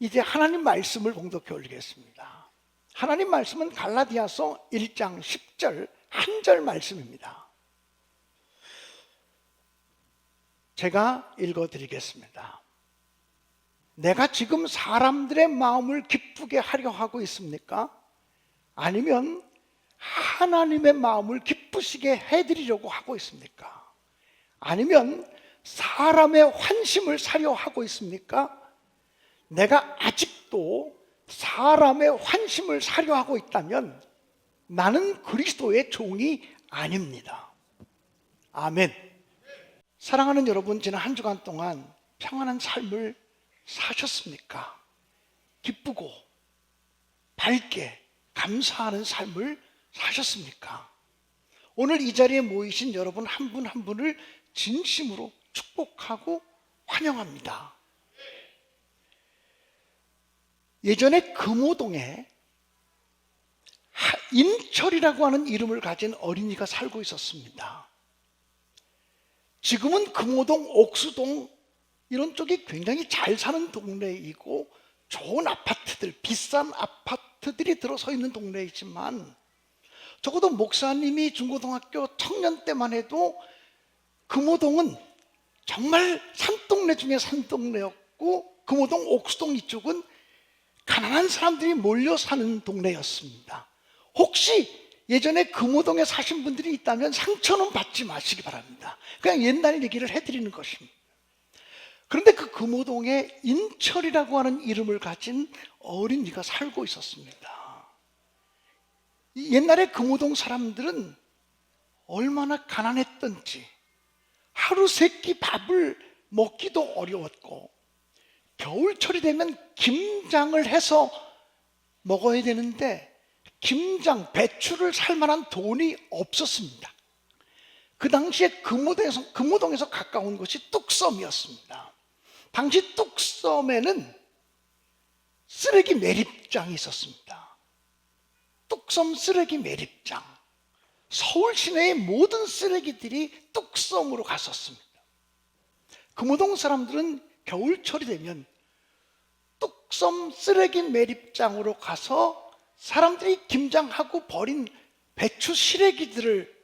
이제 하나님 말씀을 봉독해 올리겠습니다. 하나님 말씀은 갈라디아서 1장 10절 한 절 말씀입니다. 제가 읽어드리겠습니다. 내가 지금 사람들의 마음을 기쁘게 하려 하고 있습니까? 아니면 하나님의 마음을 기쁘시게 해드리려고 하고 있습니까? 아니면 사람의 환심을 사려 하고 있습니까? 내가 아직도 사람의 환심을 사려 하고 있다면 나는 그리스도의 종이 아닙니다. 아멘. 사랑하는 여러분, 지난 한 주간 동안 평안한 삶을 사셨습니까? 기쁘고 밝게 감사하는 삶을 사셨습니까? 오늘 이 자리에 모이신 여러분 한 분 한 분을 진심으로 축복하고 환영합니다. 예전에 금호동에 인철이라고 하는 이름을 가진 어린이가 살고 있었습니다. 지금은 금호동, 옥수동 이런 쪽이 굉장히 잘 사는 동네이고 좋은 아파트들, 비싼 아파트들이 들어서 있는 동네이지만 적어도 목사님이 중고등학교 청년 때만 해도 금호동은 정말 산동네 중에 산동네였고 금호동, 옥수동 이쪽은 가난한 사람들이 몰려 사는 동네였습니다. 혹시 예전에 금호동에 사신 분들이 있다면 상처는 받지 마시기 바랍니다. 그냥 옛날 얘기를 해드리는 것입니다. 그런데 그 금호동에 인철이라고 하는 이름을 가진 어린이가 살고 있었습니다. 옛날에 금호동 사람들은 얼마나 가난했던지 하루 세 끼 밥을 먹기도 어려웠고 겨울철이 되면 김장을 해서 먹어야 되는데 김장, 배추를 살 만한 돈이 없었습니다. 그 당시에 금호동에서 가까운 곳이 뚝섬이었습니다. 당시 뚝섬에는 쓰레기 매립장이 있었습니다. 뚝섬 쓰레기 매립장. 서울 시내의 모든 쓰레기들이 뚝섬으로 갔었습니다. 금호동 사람들은 겨울철이 되면 뚝섬 쓰레기 매립장으로 가서 사람들이 김장하고 버린 배추 시래기들을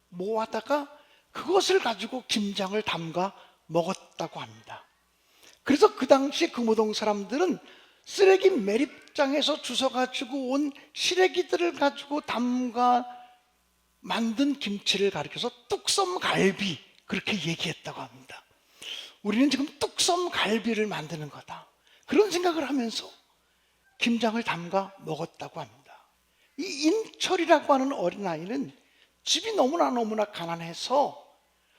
모아다가 그것을 가지고 김장을 담가 먹었다고 합니다. 그래서 그 당시 금호동 사람들은 쓰레기 매립장에서 주워가지고 온 시래기들을 가지고 담가 만든 김치를 가리켜서 뚝섬갈비 그렇게 얘기했다고 합니다. 우리는 지금 뚝섬갈비를 만드는 거다, 그런 생각을 하면서 김장을 담가 먹었다고 합니다. 이 인철이라고 하는 어린아이는 집이 너무나 가난해서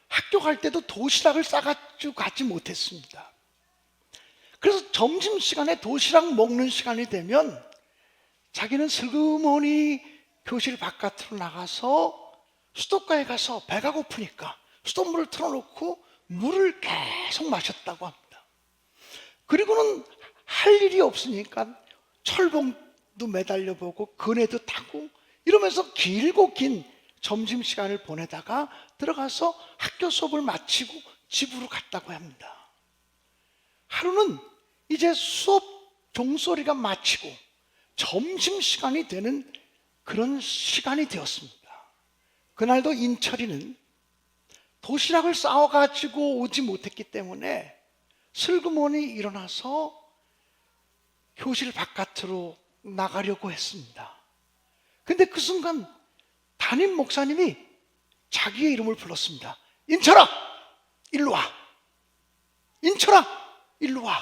학교 갈 때도 도시락을 싸가지고 가지 못했습니다. 그래서 점심시간에 도시락 먹는 시간이 되면 자기는 슬그머니 교실 바깥으로 나가서 수도가에 가서 배가 고프니까 수돗물을 틀어놓고 물을 계속 마셨다고 합니다. 그리고는 할 일이 없으니까 철봉도 매달려 보고 그네도 타고 이러면서 길고 긴 점심시간을 보내다가 들어가서 학교 수업을 마치고 집으로 갔다고 합니다. 하루는 이제 수업 종소리가 마치고 점심시간이 되는 그런 시간이 되었습니다. 그날도 인철이는 도시락을 싸워가지고 오지 못했기 때문에 슬그머니 일어나서 교실 바깥으로 나가려고 했습니다. 근데 그 순간 담임 목사님이 자기의 이름을 불렀습니다. 인철아, 일로 와. 인철아, 일로 와.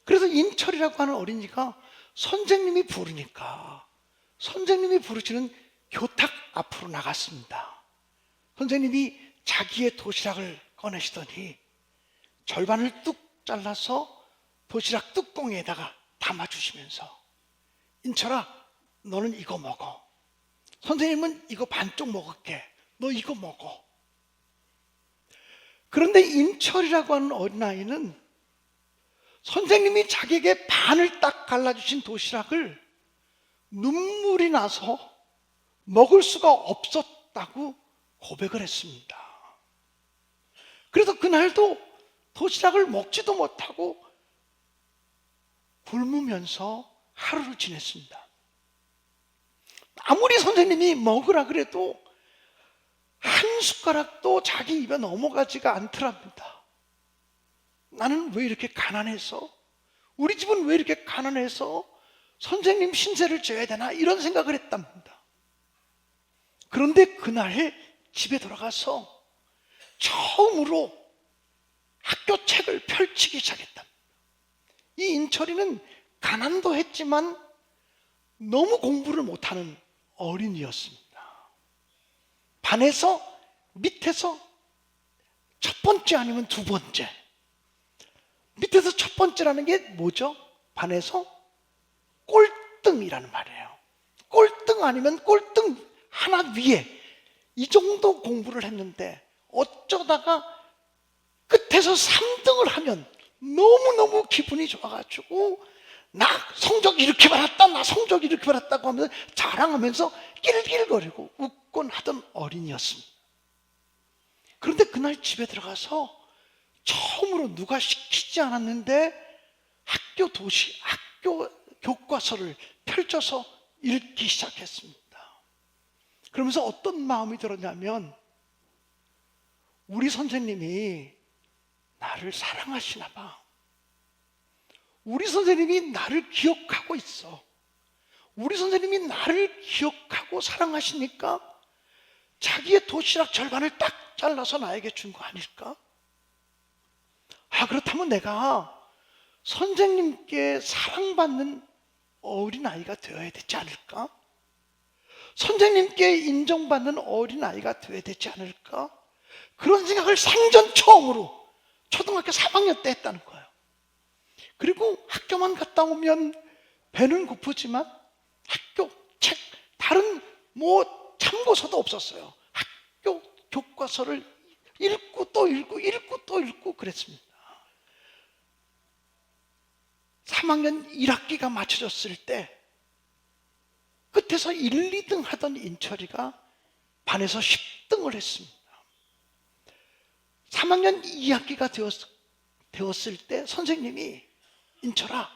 그래서 인철이라고 하는 어린이가 선생님이 부르니까 선생님이 부르시는 교탁 앞으로 나갔습니다. 선생님이 자기의 도시락을 꺼내시더니 절반을 뚝 잘라서 도시락 뚜껑에다가 담아주시면서 인철아, 너는 이거 먹어. 선생님은 이거 반쪽 먹을게. 너 이거 먹어. 그런데 인철이라고 하는 어린아이는 선생님이 자기에게 반을 딱 갈라주신 도시락을 눈물이 나서 먹을 수가 없었다고 고백을 했습니다. 그래서 그날도 도시락을 먹지도 못하고 굶으면서 하루를 지냈습니다. 아무리 선생님이 먹으라 그래도 한 숟가락도 자기 입에 넘어가지가 않더랍니다. 나는 왜 이렇게 가난해서, 우리 집은 왜 이렇게 가난해서 선생님 신세를 져야 되나, 이런 생각을 했답니다. 그런데 그날 집에 돌아가서 처음으로 학교 책을 펼치기 시작했답니다. 이 인철이는 가난도 했지만 너무 공부를 못하는 어린이였습니다. 반에서 밑에서 첫 번째 아니면 두 번째, 밑에서 첫 번째라는 게 뭐죠? 반에서 꼴등이라는 말이에요. 꼴등 아니면 꼴등 하나 위에, 이 정도 공부를 했는데 어쩌다가 끝에서 3등을 하면 너무너무 기분이 좋아가지고 나 성적 이렇게 받았다, 나 성적 이렇게 받았다고 하면서 자랑하면서 낄낄거리고 웃곤 하던 어린이였습니다. 그런데 그날 집에 들어가서 처음으로 누가 시키지 않았는데 학교 교과서를 펼쳐서 읽기 시작했습니다. 그러면서 어떤 마음이 들었냐면, 우리 선생님이 나를 사랑하시나 봐. 우리 선생님이 나를 기억하고 있어. 우리 선생님이 나를 기억하고 사랑하시니까 자기의 도시락 절반을 딱 잘라서 나에게 준 거 아닐까? 그렇다면 내가 선생님께 사랑받는 어린아이가 되어야 되지 않을까? 선생님께 인정받는 어린아이가 되어야 되지 않을까? 그런 생각을 생전 처음으로 초등학교 3학년 때 했다는 거예요. 그리고 학교만 갔다 오면 배는 고프지만 학교 책, 다른 참고서도 없었어요. 학교 교과서를 읽고 또 읽고 그랬습니다. 3학년 1학기가 맞춰졌을 때 끝에서 1, 2등 하던 인철이가 반에서 10등을 했습니다. 3학년 2학기가 되었을 때 선생님이, 인철아,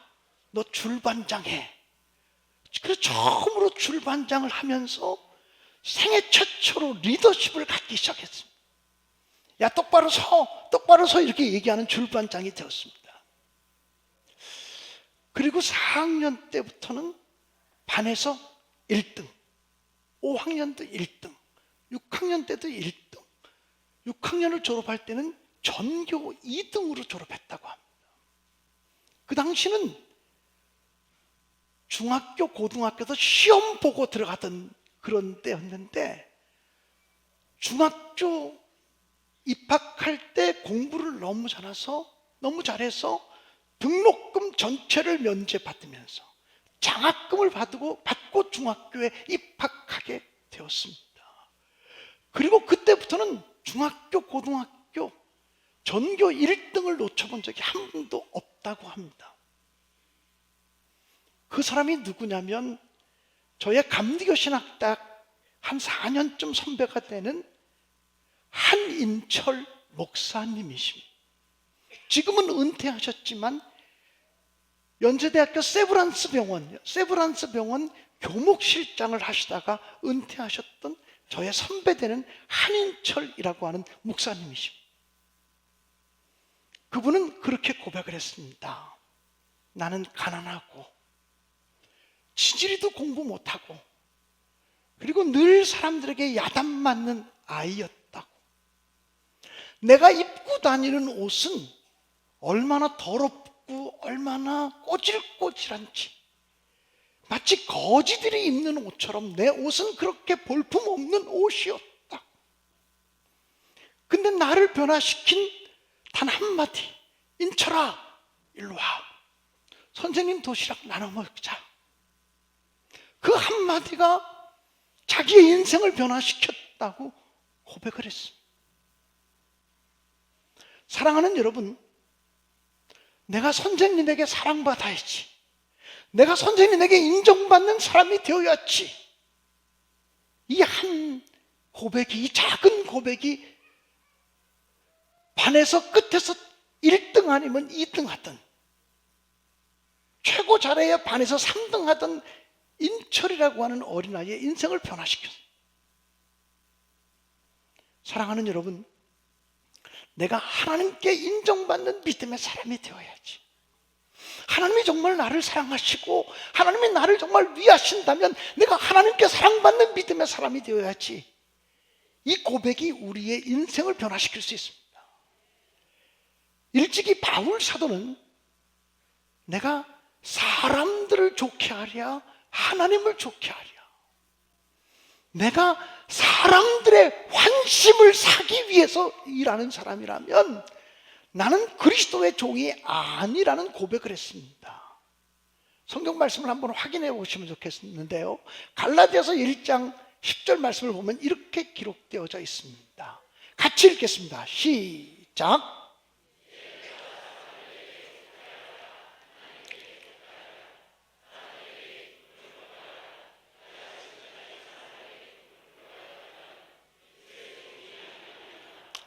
너 줄반장해. 그래서 처음으로 줄반장을 하면서 생애 최초로 리더십을 갖기 시작했습니다. 야, 똑바로 서 이렇게 얘기하는 줄반장이 되었습니다. 그리고 4학년 때부터는 반에서 1등, 5학년도 1등, 6학년 때도 1등, 6학년을 졸업할 때는 전교 2등으로 졸업했다고 합니다. 그 당시는 중학교, 고등학교도 시험 보고 들어가던 그런 때였는데, 중학교 입학할 때 공부를 너무 잘해서 등록금 전체를 면제받으면서 장학금을 받고 중학교에 입학하게 되었습니다. 그리고 그때부터는 중학교, 고등학교 전교 1등을 놓쳐본 적이 한 번도 없다고 합니다. 그 사람이 누구냐면 저의 감리교 신학대학 한 4년쯤 선배가 되는 한인철 목사님이십니다. 지금은 은퇴하셨지만 연세대학교 세브란스 병원 교목실장을 하시다가 은퇴하셨던 저의 선배되는 한인철이라고 하는 목사님이십니다. 그분은 그렇게 고백을 했습니다. 나는 가난하고 지지리도 공부 못하고 그리고 늘 사람들에게 야단 맞는 아이였다고. 내가 입고 다니는 옷은 얼마나 더럽고 얼마나 꼬질꼬질한지, 마치 거지들이 입는 옷처럼 내 옷은 그렇게 볼품없는 옷이었다. 근데 나를 변화시킨 단 한마디, 인철아 일로 와, 선생님 도시락 나눠 먹자. 그 한마디가 자기의 인생을 변화시켰다고 고백을 했습니다. 사랑하는 여러분, 내가 선생님에게 사랑받아야지, 내가 선생님에게 인정받는 사람이 되어야지. 이 한 고백이, 이 작은 고백이 반에서 끝에서 1등 아니면 2등 하던 최고 잘해야 반에서 3등 하던 인철이라고 하는 어린아이의 인생을 변화시켰어요. 사랑하는 여러분, 내가 하나님께 인정받는 믿음의 사람이 되어야지. 하나님이 정말 나를 사랑하시고 하나님이 나를 정말 위하신다면 내가 하나님께 사랑받는 믿음의 사람이 되어야지. 이 고백이 우리의 인생을 변화시킬 수 있습니다. 일찍이 바울 사도는 내가 사람들을 좋게 하랴 하나님을 좋게 하랴, 내가 사람들의 환심을 사기 위해서 일하는 사람이라면 나는 그리스도의 종이 아니라는 고백을 했습니다. 성경 말씀을 한번 확인해 보시면 좋겠는데요, 갈라디아서 1장 10절 말씀을 보면 이렇게 기록되어져 있습니다. 같이 읽겠습니다. 시작.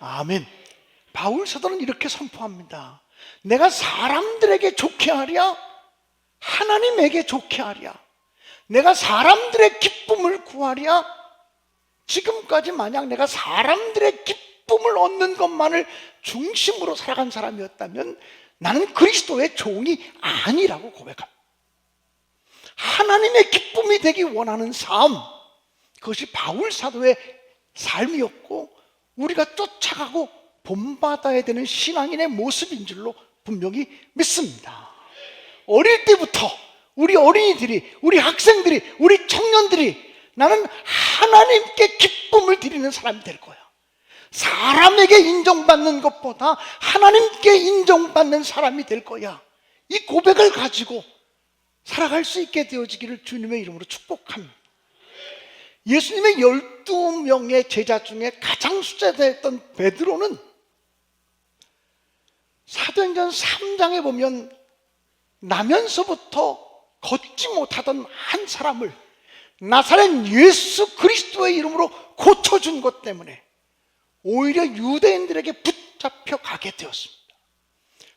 아멘. 바울 사도는 이렇게 선포합니다. 내가 사람들에게 좋게 하랴 하나님에게 좋게 하랴, 내가 사람들의 기쁨을 구하랴, 지금까지 만약 내가 사람들의 기쁨을 얻는 것만을 중심으로 살아간 사람이었다면 나는 그리스도의 종이 아니라고 고백합니다. 하나님의 기쁨이 되기 원하는 삶, 그것이 바울 사도의 삶이었고 우리가 쫓아가고 본받아야 되는 신앙인의 모습인 줄로 분명히 믿습니다. 어릴 때부터 우리 어린이들이, 우리 학생들이, 우리 청년들이 나는 하나님께 기쁨을 드리는 사람이 될 거야, 사람에게 인정받는 것보다 하나님께 인정받는 사람이 될 거야, 이 고백을 가지고 살아갈 수 있게 되어지기를 주님의 이름으로 축복합니다. 예수님의 12명의 제자 중에 가장 숫자됐던 베드로는 사도행전 3장에 보면 나면서부터 걷지 못하던 한 사람을 나사렛 예수 그리스도의 이름으로 고쳐준 것 때문에 오히려 유대인들에게 붙잡혀 가게 되었습니다.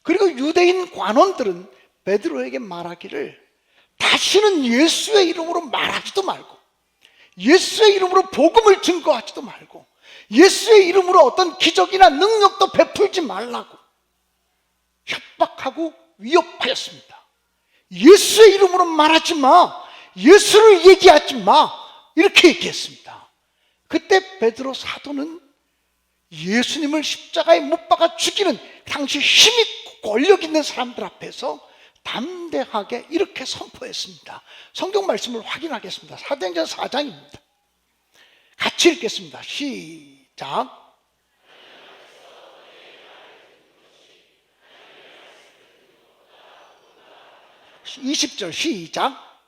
그리고 유대인 관원들은 베드로에게 말하기를 다시는 예수의 이름으로 말하지도 말고 예수의 이름으로 복음을 증거하지도 말고 예수의 이름으로 어떤 기적이나 능력도 베풀지 말라고 협박하고 위협하였습니다. 예수의 이름으로 말하지 마, 예수를 얘기하지 마, 이렇게 얘기했습니다. 그때 베드로 사도는 예수님을 십자가에 못 박아 죽이는 당시 힘있고 권력 있는 사람들 앞에서 담대하게 이렇게 선포했습니다. 성경 말씀을 확인하겠습니다. 사도행전 4장입니다. 같이 읽겠습니다. 시작. 20절 시작.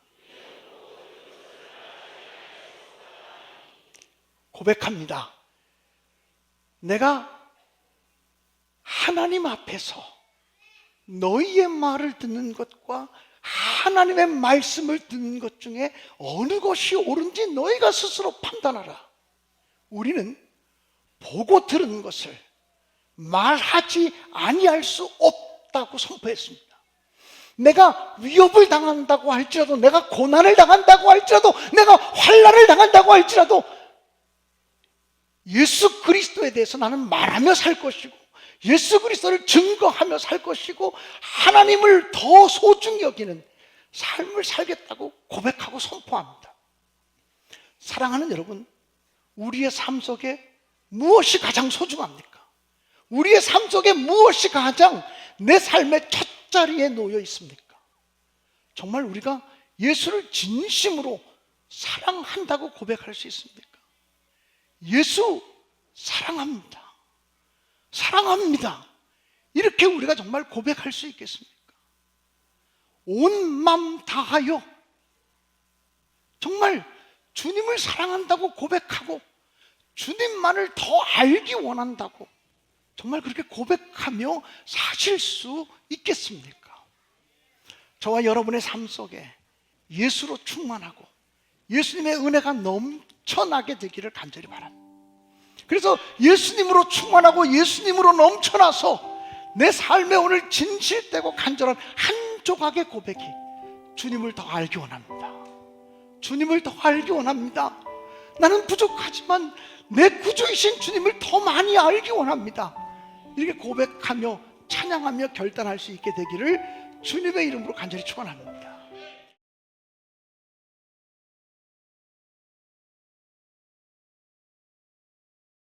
고백합니다. 내가 하나님 앞에서 너희의 말을 듣는 것과 하나님의 말씀을 듣는 것 중에 어느 것이 옳은지 너희가 스스로 판단하라. 우리는 보고 들은 것을 말하지 아니할 수 없다고 선포했습니다. 내가 위협을 당한다고 할지라도, 내가 고난을 당한다고 할지라도, 내가 환난을 당한다고 할지라도 예수 그리스도에 대해서 나는 말하며 살 것이고 예수 그리스도를 증거하며 살 것이고 하나님을 더 소중히 여기는 삶을 살겠다고 고백하고 선포합니다. 사랑하는 여러분, 우리의 삶 속에 무엇이 가장 소중합니까? 우리의 삶 속에 무엇이 가장 내 삶의 첫 자리에 놓여 있습니까? 정말 우리가 예수를 진심으로 사랑한다고 고백할 수 있습니까? 예수 사랑합니다. 사랑합니다. 이렇게 우리가 정말 고백할 수 있겠습니까? 온 맘 다하여 정말 주님을 사랑한다고 고백하고 주님만을 더 알기 원한다고 정말 그렇게 고백하며 사실 수 있겠습니까? 저와 여러분의 삶 속에 예수로 충만하고 예수님의 은혜가 넘쳐나게 되기를 간절히 바랍니다. 그래서 예수님으로 충만하고 예수님으로 넘쳐나서 내 삶에 오늘 진실되고 간절한 한 조각의 고백이 주님을 더 알기 원합니다. 주님을 더 알기 원합니다. 나는 부족하지만 내 구주이신 주님을 더 많이 알기 원합니다. 이렇게 고백하며 찬양하며 결단할 수 있게 되기를 주님의 이름으로 간절히 축원합니다.